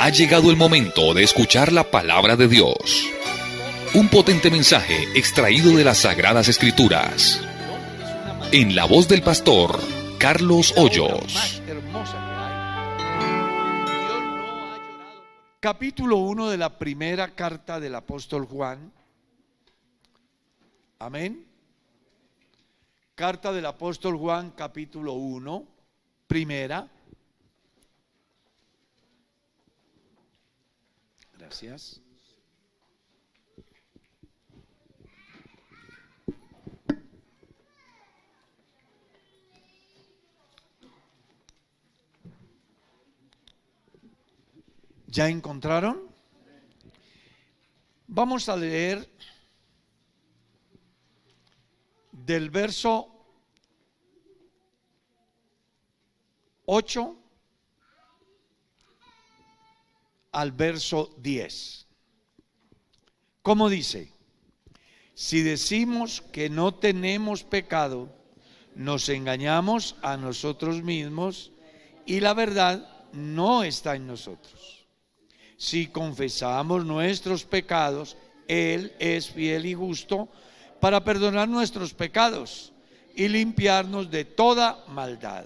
Ha llegado el momento de escuchar la palabra de Dios. Un potente mensaje extraído de las Sagradas Escrituras. En la voz del pastor Carlos Hoyos. Capítulo 1 de la primera carta del apóstol Juan. Amén. Carta del apóstol Juan, capítulo 1, primera. Gracias. ¿Ya encontraron? Vamos a leer del verso 8 al verso 10. ¿Cómo dice? Si decimos que no tenemos pecado, nos engañamos a nosotros mismos y la verdad no está en nosotros. Si confesamos nuestros pecados, Él es fiel y justo para perdonar nuestros pecados y limpiarnos de toda maldad.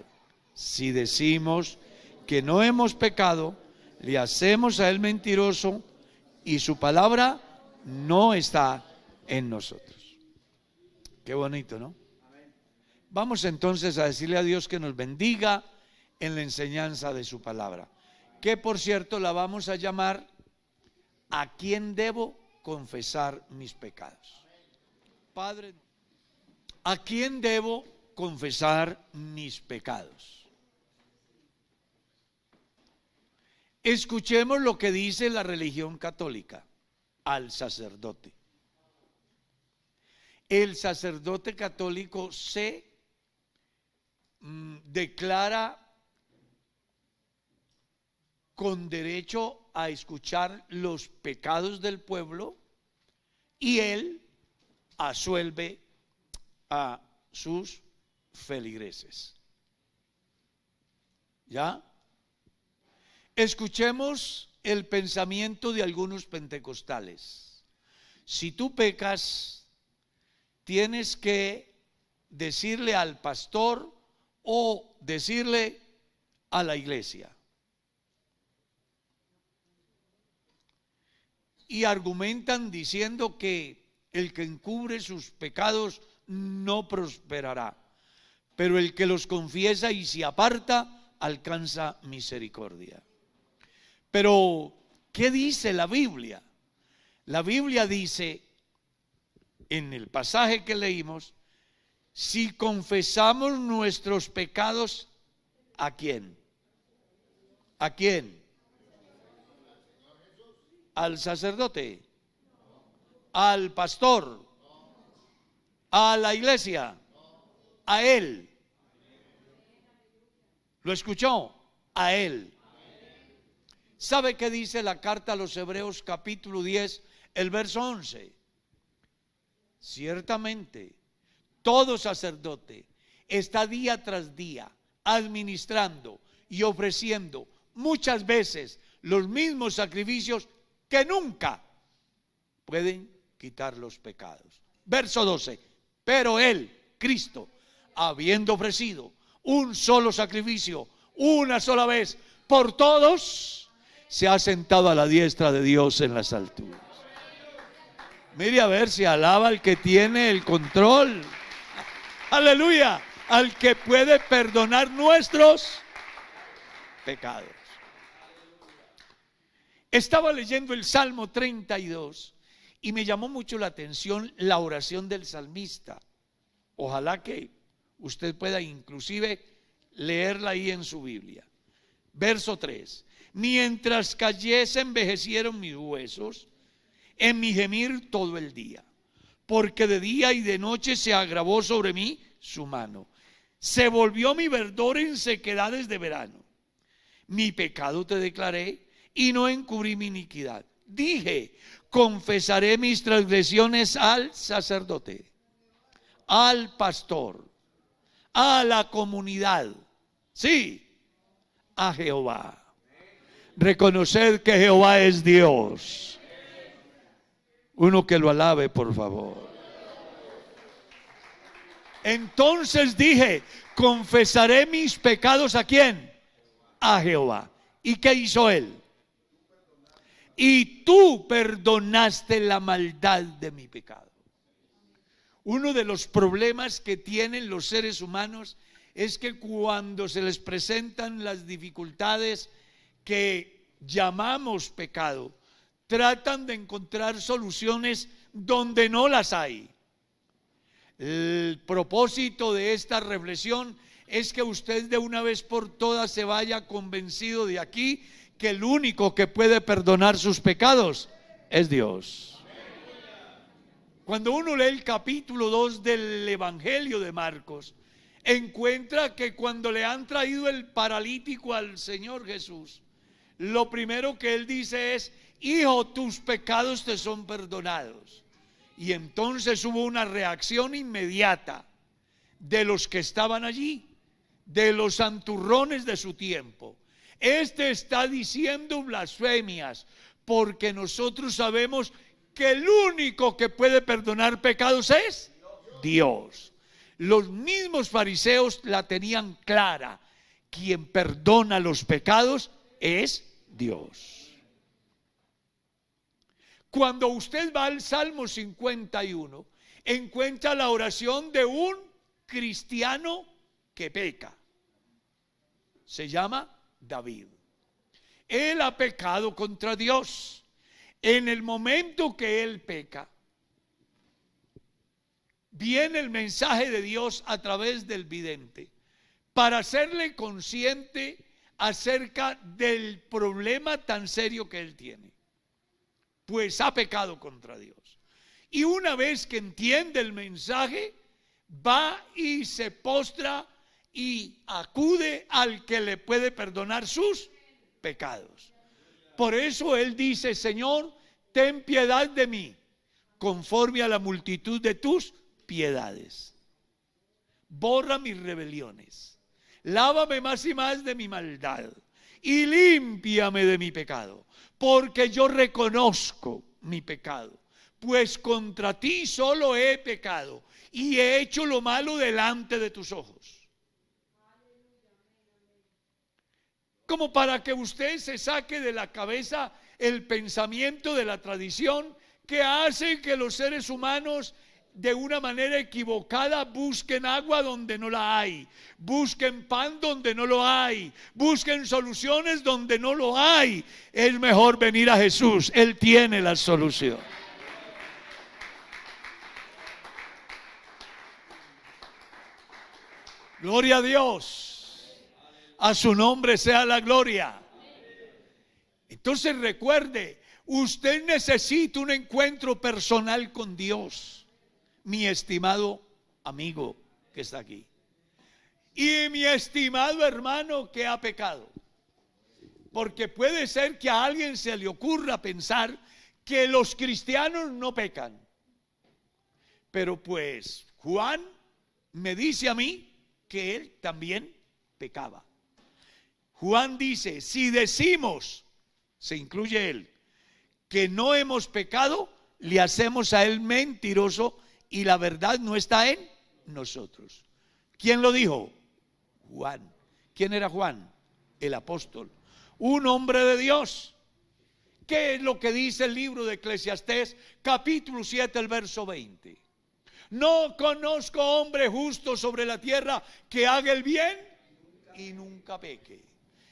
Si decimos que no hemos pecado, le hacemos a Él mentiroso y su palabra no está en nosotros. Qué bonito, ¿no? Vamos entonces a decirle a Dios que nos bendiga en la enseñanza de su palabra, que por cierto la vamos a llamar ¿a quién debo confesar mis pecados? Padre, ¿a quién debo confesar mis pecados? Escuchemos lo que dice la religión católica: al sacerdote. El sacerdote católico se declara con derecho a escuchar los pecados del pueblo y él absuelve a sus feligreses. ¿Ya? Escuchemos el pensamiento de algunos pentecostales. Si tú pecas, tienes que decirle al pastor o decirle a la iglesia. Y argumentan diciendo que el que encubre sus pecados no prosperará, pero el que los confiesa y se aparta alcanza misericordia. Pero, ¿qué dice la Biblia? La Biblia dice, en el pasaje que leímos, si confesamos nuestros pecados, ¿a quién? ¿A quién? ¿Al sacerdote? ¿Al pastor? ¿A la iglesia? ¿A él? ¿Lo escuchó? A él. ¿Sabe qué dice la carta a los Hebreos capítulo 10, el verso 11? Ciertamente, todo sacerdote está día tras día administrando y ofreciendo muchas veces los mismos sacrificios que nunca pueden quitar los pecados. Verso 12. Pero Él, Cristo, habiendo ofrecido un solo sacrificio, una sola vez por todos, se ha sentado a la diestra de Dios en las alturas. Mire a ver si alaba al que tiene el control. Aleluya. Al que puede perdonar nuestros pecados. Estaba leyendo el Salmo 32 y me llamó mucho la atención la oración del salmista. Ojalá que usted pueda inclusive leerla ahí en su Biblia. Verso 3. Mientras callé se envejecieron mis huesos en mi gemir todo el día, porque de día y de noche se agravó sobre mí su mano. Se volvió mi verdor en sequedades de verano. Mi pecado te declaré y no encubrí mi iniquidad. Dije, confesaré mis transgresiones al sacerdote, al pastor, a la comunidad, sí, a Jehová. Reconoced que Jehová es Dios. Uno que lo alabe, por favor. Entonces dije, confesaré mis pecados ¿a quién? A Jehová. ¿Y qué hizo él? Y tú perdonaste la maldad de mi pecado. Uno de los problemas que tienen los seres humanos es que cuando se les presentan las dificultades que llamamos pecado, tratan de encontrar soluciones donde no las hay. El propósito de esta reflexión es que usted de una vez por todas se vaya convencido de aquí que el único que puede perdonar sus pecados es Dios. Cuando uno lee el capítulo 2 del Evangelio de Marcos, encuentra que cuando le han traído el paralítico al Señor Jesús, lo primero que él dice es: hijo, tus pecados te son perdonados. Y entonces hubo una reacción inmediata de los que estaban allí, de los santurrones de su tiempo. Este está diciendo blasfemias, porque nosotros sabemos que el único que puede perdonar pecados es Dios. Los mismos fariseos la tenían clara: quien perdona los pecados es Dios. Cuando usted va al Salmo 51, encuentra la oración de un cristiano que peca. Se llama David. Él ha pecado contra Dios. En el momento que él peca, viene el mensaje de Dios a través del vidente para hacerle consciente acerca del problema tan serio que él tiene. Pues ha pecado contra Dios. Y una vez que entiende el mensaje, va y se postra y acude al que le puede perdonar sus pecados. Por eso él dice: Señor, ten piedad de mí, conforme a la multitud de tus piedades. Borra mis rebeliones, lávame más y más de mi maldad, y límpiame de mi pecado, porque yo reconozco mi pecado, pues contra ti solo he pecado y he hecho lo malo delante de tus ojos. Como para que usted se saque de la cabeza el pensamiento de la tradición que hace que los seres humanos de una manera equivocada busquen agua donde no la hay, busquen pan donde no lo hay, busquen soluciones donde no lo hay. Es mejor venir a Jesús, Él tiene la solución. Gloria a Dios, a su nombre sea la gloria. Entonces recuerde, usted necesita un encuentro personal con Dios, mi estimado amigo que está aquí, y mi estimado hermano que ha pecado. Porque puede ser que a alguien se le ocurra pensar que los cristianos no pecan. Pero pues Juan me dice a mí que él también pecaba. Juan dice: si decimos, se incluye él, que no hemos pecado, le hacemos a él mentiroso y la verdad no está en nosotros. ¿Quién lo dijo? Juan. ¿Quién era Juan? El apóstol, un hombre de Dios. ¿Qué es lo que dice el libro de Eclesiastés, capítulo 7, el verso 20? No conozco hombre justo sobre la tierra que haga el bien y nunca peque.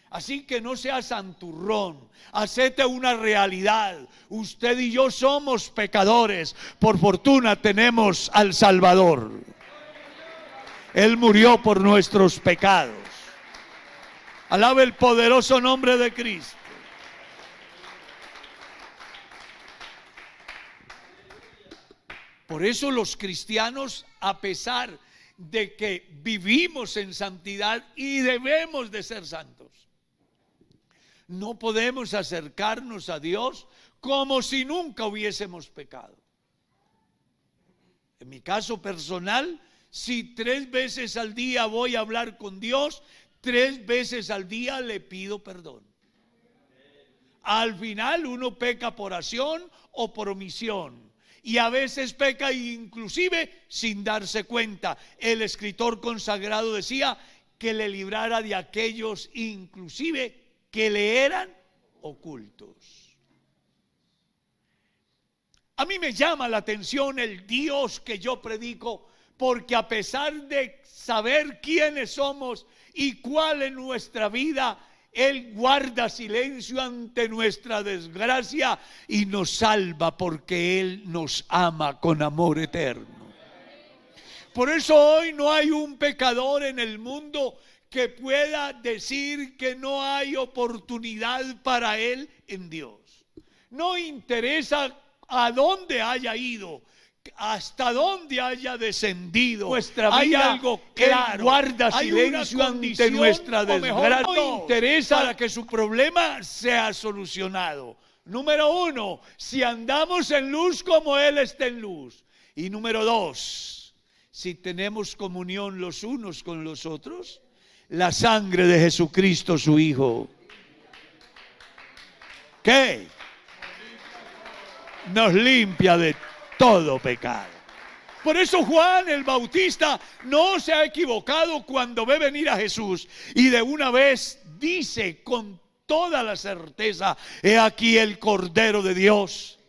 Así que no sea santurrón, acepte una realidad. Usted y yo somos pecadores. Por fortuna tenemos al Salvador. Él murió por nuestros pecados. Alabe el poderoso nombre de Cristo. Por eso los cristianos, a pesar de que vivimos en santidad y debemos de ser santos, no podemos acercarnos a Dios como si nunca hubiésemos pecado. En mi caso personal, si 3 veces al día voy a hablar con Dios, 3 veces al día le pido perdón. Al final uno peca por acción o por omisión. Y a veces peca inclusive sin darse cuenta. El escritor consagrado decía que le librara de aquellos inclusive que le eran ocultos. A mí me llama la atención el Dios que yo predico, porque a pesar de saber quiénes somos y cuál es nuestra vida, Él guarda silencio ante nuestra desgracia y nos salva porque Él nos ama con amor eterno. Por eso hoy no hay un pecador en el mundo que pueda decir que no hay oportunidad para él en Dios. No interesa a dónde haya ido, hasta dónde haya descendido. Nuestra vida, hay algo claro, guarda silencio ante nuestra desgracia. No interesa para que su problema sea solucionado. Número uno, si andamos en luz como Él está en luz. Y número dos, si tenemos comunión los unos con los otros, la sangre de Jesucristo su Hijo, ¿qué? Nos limpia de todo pecado. Por eso Juan el Bautista no se ha equivocado cuando ve venir a Jesús y de una vez dice con toda la certeza: he aquí el Cordero de Dios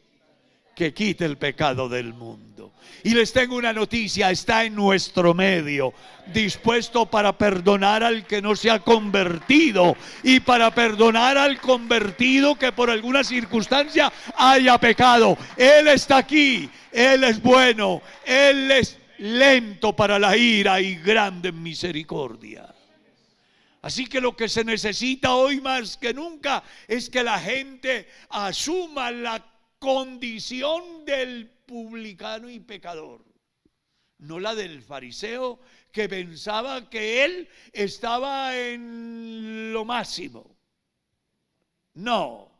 que quita el pecado del mundo. Y les tengo una noticia: está en nuestro medio, dispuesto para perdonar al que no se ha convertido y para perdonar al convertido que por alguna circunstancia haya pecado. Él está aquí, Él es bueno, Él es lento para la ira y grande en misericordia. Así que lo que se necesita hoy más que nunca es que la gente asuma la condición del publicano y pecador, no la del fariseo que pensaba que él estaba en lo máximo. No,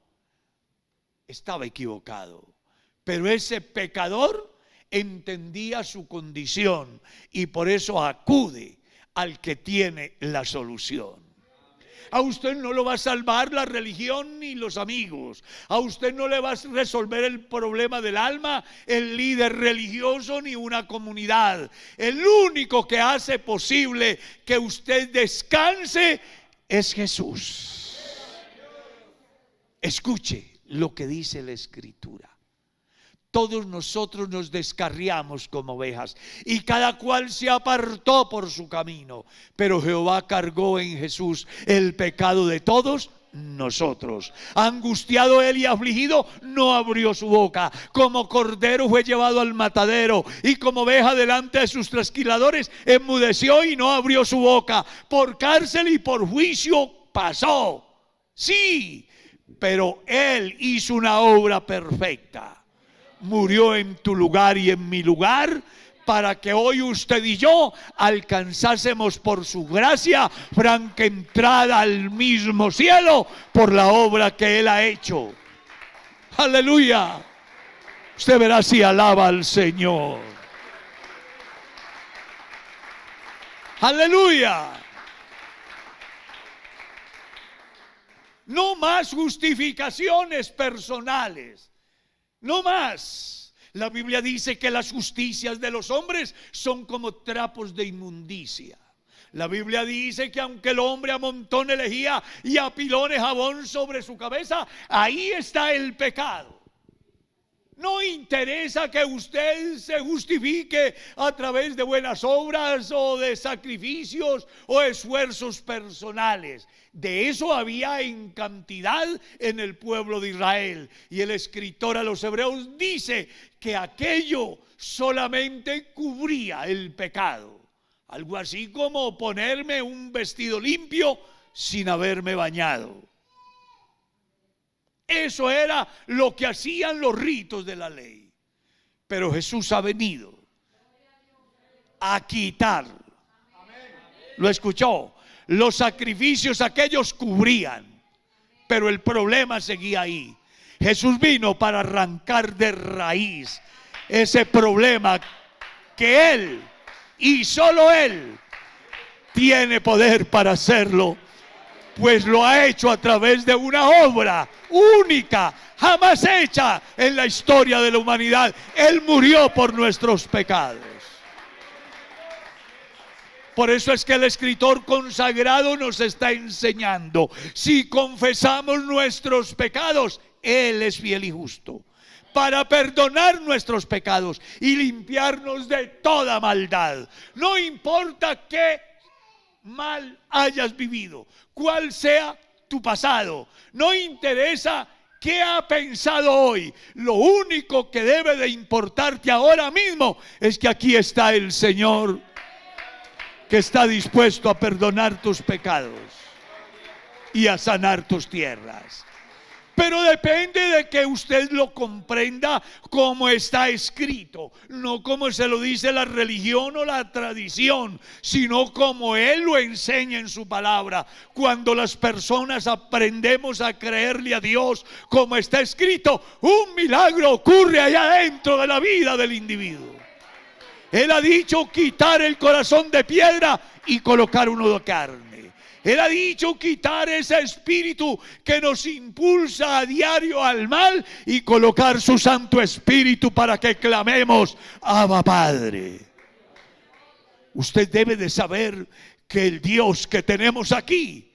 estaba equivocado. Pero ese pecador entendía su condición y por eso acude al que tiene la solución. A usted no lo va a salvar la religión ni los amigos. A usted no le va a resolver el problema del alma el líder religioso ni una comunidad. El único que hace posible que usted descanse es Jesús. Escuche lo que dice la Escritura. Todos nosotros nos descarriamos como ovejas y cada cual se apartó por su camino, pero Jehová cargó en Jesús el pecado de todos nosotros. Angustiado él y afligido, no abrió su boca. Como cordero fue llevado al matadero y como oveja delante de sus trasquiladores, enmudeció y no abrió su boca. Por cárcel y por juicio pasó. Sí, pero él hizo una obra perfecta. Murió en tu lugar y en mi lugar, para que hoy usted y yo alcanzásemos por su gracia franca entrada al mismo cielo por la obra que Él ha hecho. Aleluya. Usted verá si alaba al Señor. Aleluya. No más justificaciones personales. No más. La Biblia dice que las justicias de los hombres son como trapos de inmundicia. La Biblia dice que aunque el hombre amontone lejía y apilone jabón sobre su cabeza, ahí está el pecado. No interesa que usted se justifique a través de buenas obras o de sacrificios o esfuerzos personales. De eso había en cantidad en el pueblo de Israel. Y el escritor a los hebreos dice que aquello solamente cubría el pecado. Algo así como ponerme un vestido limpio sin haberme bañado. Eso era lo que hacían los ritos de la ley. Pero Jesús ha venido a quitar. ¿Lo escuchó? Los sacrificios aquellos cubrían, pero el problema seguía ahí. Jesús vino para arrancar de raíz ese problema que Él y solo Él tiene poder para hacerlo. Pues lo ha hecho a través de una obra única, jamás hecha en la historia de la humanidad. Él murió por nuestros pecados. Por eso es que el escritor consagrado nos está enseñando: si confesamos nuestros pecados, Él es fiel y justo para perdonar nuestros pecados y limpiarnos de toda maldad. No importa qué mal hayas vivido, cuál sea tu pasado, no interesa qué ha pensado hoy. Lo único que debe de importarte ahora mismo es que aquí está el Señor, que está dispuesto a perdonar tus pecados y a sanar tus tierras. Pero depende de que usted lo comprenda como está escrito, no como se lo dice la religión o la tradición, sino como Él lo enseña en su palabra. Cuando las personas aprendemos a creerle a Dios como está escrito, un milagro ocurre allá dentro de la vida del individuo. Él ha dicho quitar el corazón de piedra y colocar uno de carne. Él ha dicho quitar ese espíritu que nos impulsa a diario al mal y colocar su Santo Espíritu para que clamemos: Abba, Padre. Usted debe de saber que el Dios que tenemos aquí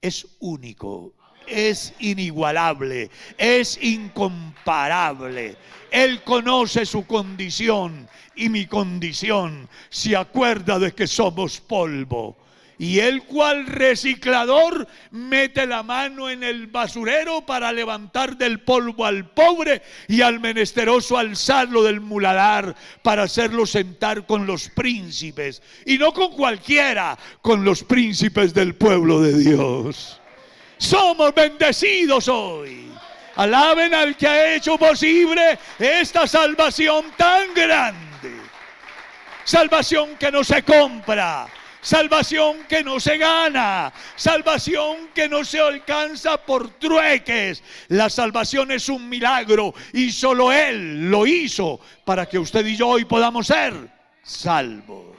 es único, es inigualable, es incomparable. Él conoce su condición y mi condición. Se acuerda de que somos polvo. Y Él, cual reciclador, mete la mano en el basurero para levantar del polvo al pobre y al menesteroso alzarlo del muladar para hacerlo sentar con los príncipes. Y no con cualquiera, con los príncipes del pueblo de Dios. Somos bendecidos hoy. Alaben al que ha hecho posible esta salvación tan grande. Salvación que no se compra. Salvación que no se gana, salvación que no se alcanza por trueques. La salvación es un milagro y solo Él lo hizo para que usted y yo hoy podamos ser salvos.